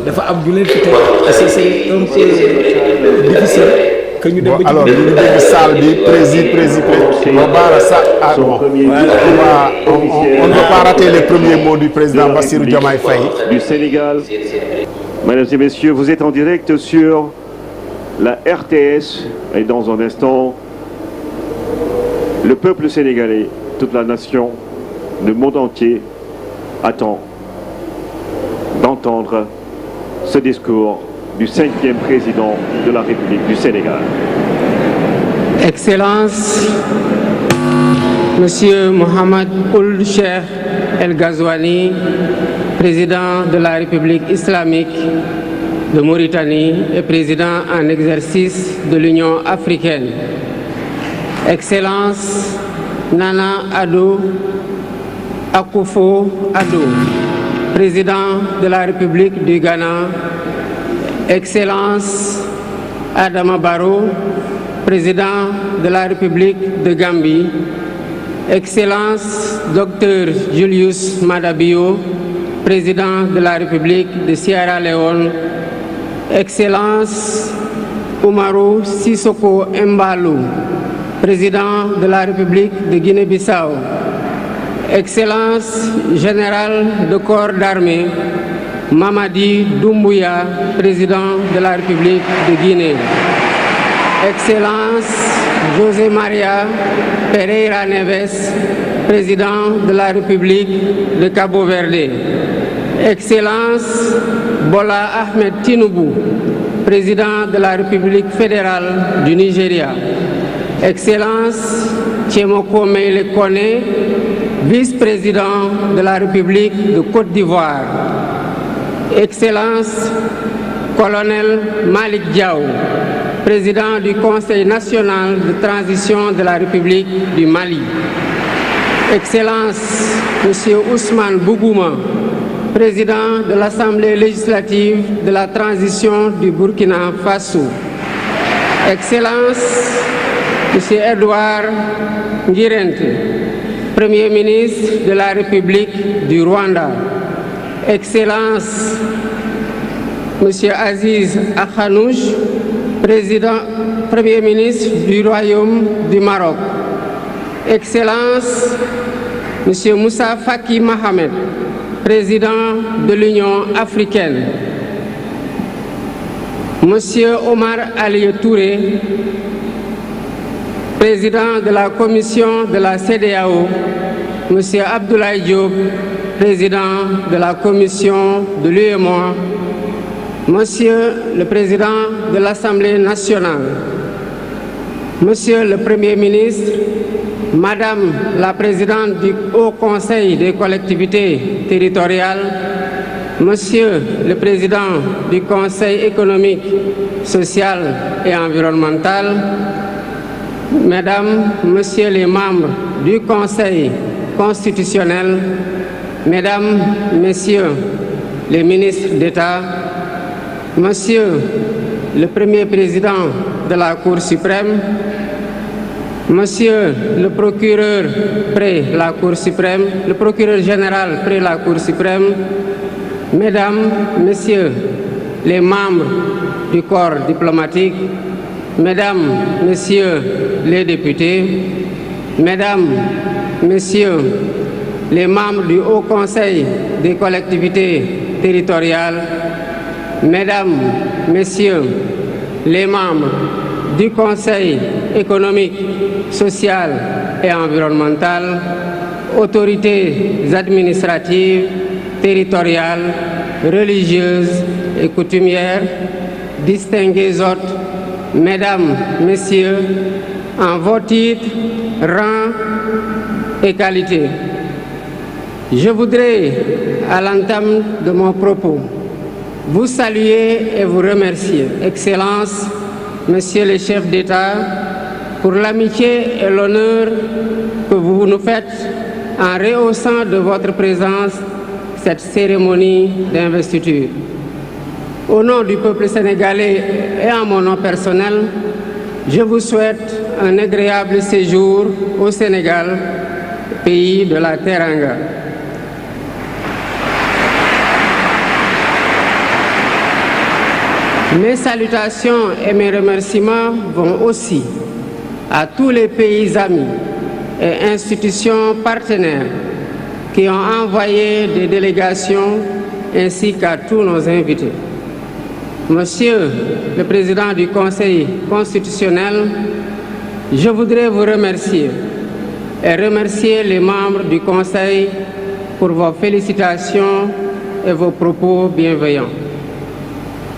dafa am du leen fi teg c'est un peu difficile que ñu dem ba alors ñu dégg salle bi président on ne va pas rater les premiers mots du président Bassirou Diomaye Faye du Sénégal. Mesdames et messieurs, vous êtes en direct sur la RTS et dans un instant, le peuple sénégalais, toute la nation, le monde entier attend d'entendre ce discours du 5e président de la République du Sénégal. Excellence, Monsieur Mohamed Ould Cheikh El Ghazouani, président de la République islamique de Mauritanie et président en exercice de l'Union africaine. Excellence, Nana Addo Akufo-Addo, président de la République du Ghana. Excellence, Adama Barrow, président de la République de Gambie. Excellence, Dr Julius Maada Bio, président de la République de Sierra Leone. Excellence, Umaru Sissoko Embalou, président de la République de Guinée-Bissau. Excellence, général de corps d'armée, Mamadi Doumbouya, président de la République de Guinée. Excellence, José Maria Pereira Neves, président de la République de Cabo Verde. Excellence, Bola Ahmed Tinubu, président de la République fédérale du Nigeria. Excellence, Tchemoko Meïle Kone, vice-président de la République de Côte d'Ivoire. Excellence, colonel Malik Diaw, président du Conseil national de transition de la République du Mali. Excellence, Monsieur Ousmane Bougouma, président de l'Assemblée législative de la transition du Burkina Faso. Excellence, Monsieur Edouard Ngirente, Premier ministre de la République du Rwanda. Excellence, Monsieur Aziz Akhanouch, Premier ministre du Royaume du Maroc. Excellence, Monsieur Moussa Faki Mohamed, président de l'Union africaine. Monsieur Omar Ali Touré, président de la commission de la CEDEAO. Monsieur Abdoulaye Diop, président de la commission de l'UEMOA. Monsieur le président de l'Assemblée nationale. Monsieur le Premier ministre, Madame la présidente du Haut Conseil des collectivités territoriales, Monsieur le président du Conseil économique, social et environnemental, Mesdames, Messieurs les membres du Conseil constitutionnel, Mesdames, Messieurs les ministres d'État, Monsieur le Premier président de la Cour suprême, Monsieur le procureur près la Cour suprême, le procureur général près la Cour suprême, Mesdames, Messieurs les membres du corps diplomatique, Mesdames, Messieurs les députés, Mesdames, Messieurs les membres du Haut Conseil des collectivités territoriales, Mesdames, Messieurs les membres du Conseil économique, social et environnemental, autorités administratives, territoriales, religieuses et coutumières, distingués hôtes, Mesdames, Messieurs, en vos titres, rangs et qualités. Je voudrais, à l'entame de mon propos, vous saluer et vous remercier, Excellences, Messieurs les chefs d'État, pour l'amitié et l'honneur que vous nous faites en rehaussant de votre présence cette cérémonie d'investiture. Au nom du peuple sénégalais et en mon nom personnel, je vous souhaite un agréable séjour au Sénégal, pays de la Teranga. Mes salutations et mes remerciements vont aussi à tous les pays amis et institutions partenaires qui ont envoyé des délégations ainsi qu'à tous nos invités. Monsieur le Président du Conseil constitutionnel, je voudrais vous remercier et remercier les membres du Conseil pour vos félicitations et vos propos bienveillants.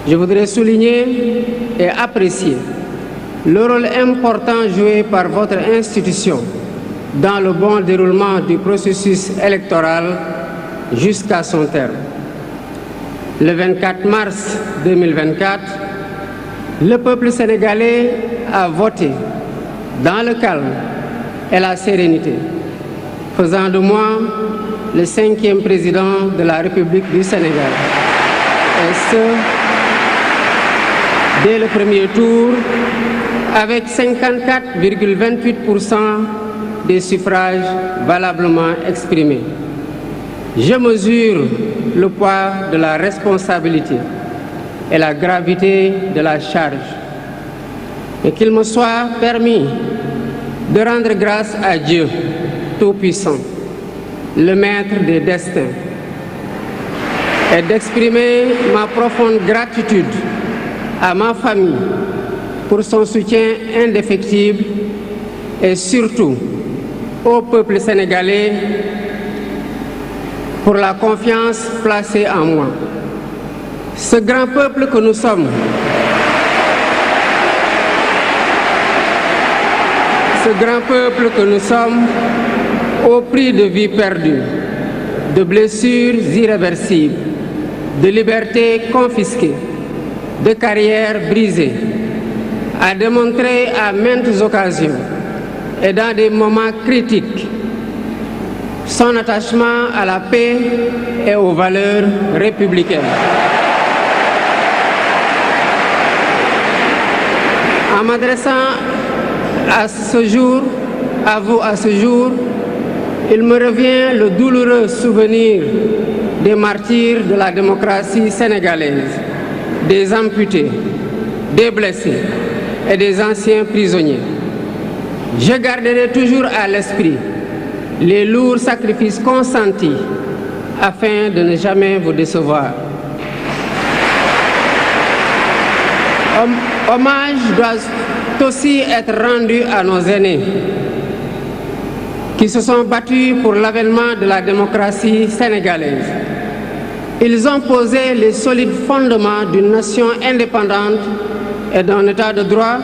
Je voudrais souligner et apprécier le rôle important joué par votre institution dans le bon déroulement du processus électoral jusqu'à son terme. Le 24 mars 2024, le peuple sénégalais a voté dans le calme et la sérénité, faisant de moi le 5e président de la République du Sénégal. Et ce, dès le premier tour, avec 54,28% des suffrages valablement exprimés. Je mesure le poids de la responsabilité et la gravité de la charge, et qu'il me soit permis de rendre grâce à Dieu Tout-Puissant, le Maître des destins, et d'exprimer ma profonde gratitude à ma famille pour son soutien indéfectible et surtout au peuple sénégalais pour la confiance placée en moi. Ce grand peuple que nous sommes, au prix de vies perdues, de blessures irréversibles, de libertés confisquées, de carrières brisées, a démontré à maintes occasions et dans des moments critiques son attachement à la paix et aux valeurs républicaines. En m'adressant à ce jour, il me revient le douloureux souvenir des martyrs de la démocratie sénégalaise, des amputés, des blessés et des anciens prisonniers. Je garderai toujours à l'esprit les lourds sacrifices consentis afin de ne jamais vous décevoir. Hommage doit aussi être rendu à nos aînés qui se sont battus pour l'avènement de la démocratie sénégalaise. Ils ont posé les solides fondements d'une nation indépendante et d'un état de droit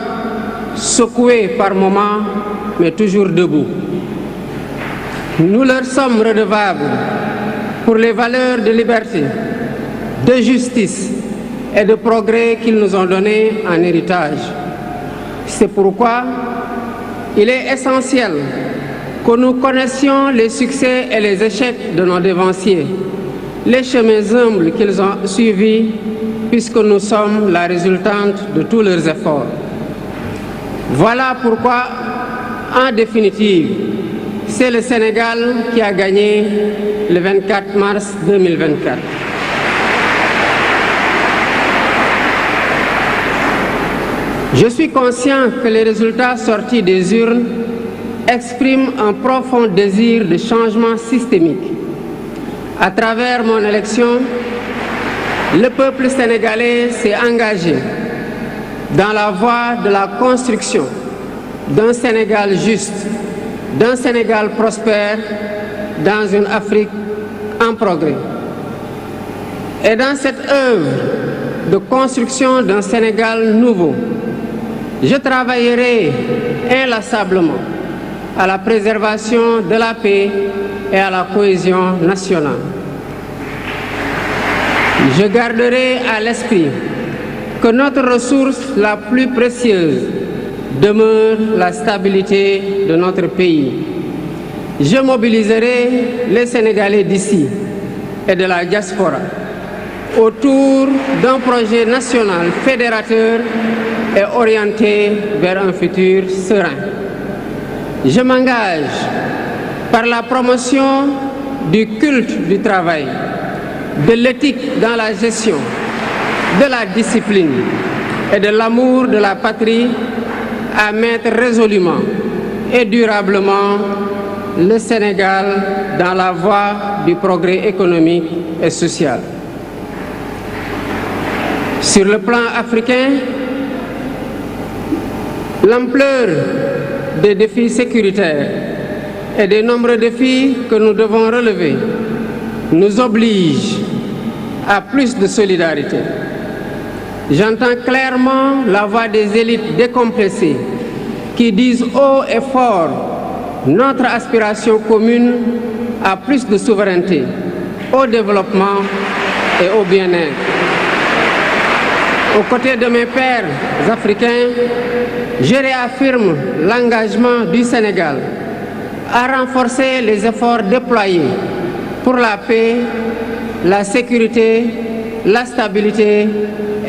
secoué par moments, mais toujours debout. Nous leur sommes redevables pour les valeurs de liberté, de justice et de progrès qu'ils nous ont données en héritage. C'est pourquoi il est essentiel que nous connaissions les succès et les échecs de nos dévanciers, les chemins humbles qu'ils ont suivis, puisque nous sommes la résultante de tous leurs efforts. Voilà pourquoi, en définitive, c'est le Sénégal qui a gagné le 24 mars 2024. Je suis conscient que les résultats sortis des urnes expriment un profond désir de changement systémique. À travers mon élection, le peuple sénégalais s'est engagé dans la voie de la construction d'un Sénégal juste, d'un Sénégal prospère, dans une Afrique en progrès. Et dans cette œuvre de construction d'un Sénégal nouveau, je travaillerai inlassablement à la préservation de la paix et à la cohésion nationale. Je garderai à l'esprit que notre ressource la plus précieuse demeure la stabilité de notre pays. Je mobiliserai les Sénégalais d'ici et de la diaspora autour d'un projet national fédérateur et orienté vers un futur serein. Je m'engage par la promotion du culte du travail, de l'éthique dans la gestion, de la discipline et de l'amour de la patrie à mettre résolument et durablement le Sénégal dans la voie du progrès économique et social. Sur le plan africain, l'ampleur des défis sécuritaires et des nombreux défis que nous devons relever nous oblige à plus de solidarité. J'entends clairement la voix des élites décompressées qui disent haut et fort notre aspiration commune à plus de souveraineté, au développement et au bien-être. Aux côtés de mes pairs africains, je réaffirme l'engagement du Sénégal à renforcer les efforts déployés pour la paix, la sécurité, la stabilité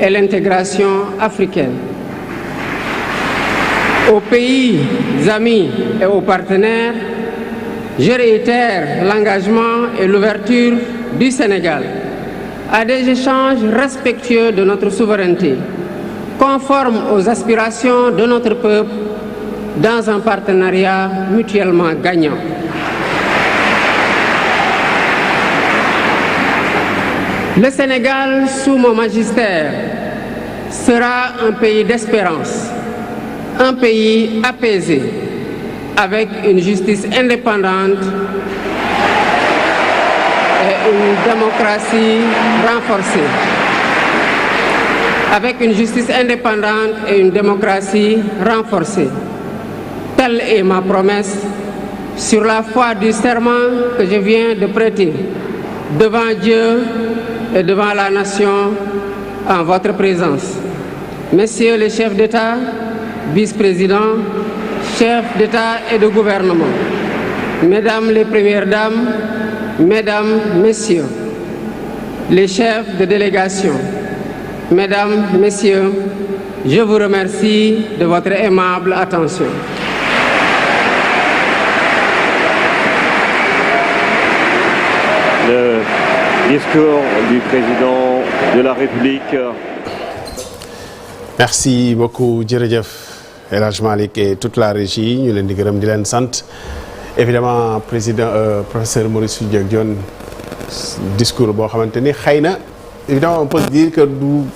et l'intégration africaine. Aux pays amis et aux partenaires, je réitère l'engagement et l'ouverture du Sénégal à des échanges respectueux de notre souveraineté, conformes aux aspirations de notre peuple, dans un partenariat mutuellement gagnant. Le Sénégal, sous mon magistère, sera un pays d'espérance, un pays apaisé, avec une justice indépendante et une démocratie renforcée. Avec une justice indépendante et une démocratie renforcée. Telle est ma promesse sur la foi du serment que je viens de prêter devant Dieu et devant la nation en votre présence. Messieurs les chefs d'État, vice-présidents, chefs d'État et de gouvernement, Mesdames les Premières Dames, Mesdames, Messieurs, les chefs de délégation, Mesdames, Messieurs, je vous remercie de votre aimable attention. Le discours du président de la République. Merci beaucoup jërëjëf El Hadj Malick et toute la régie ñu leen di gërëm di leen sant évidemment président professeur Maurice Soudieck Dione discours boo xamante ni xëy na évidemment on peut se dire que du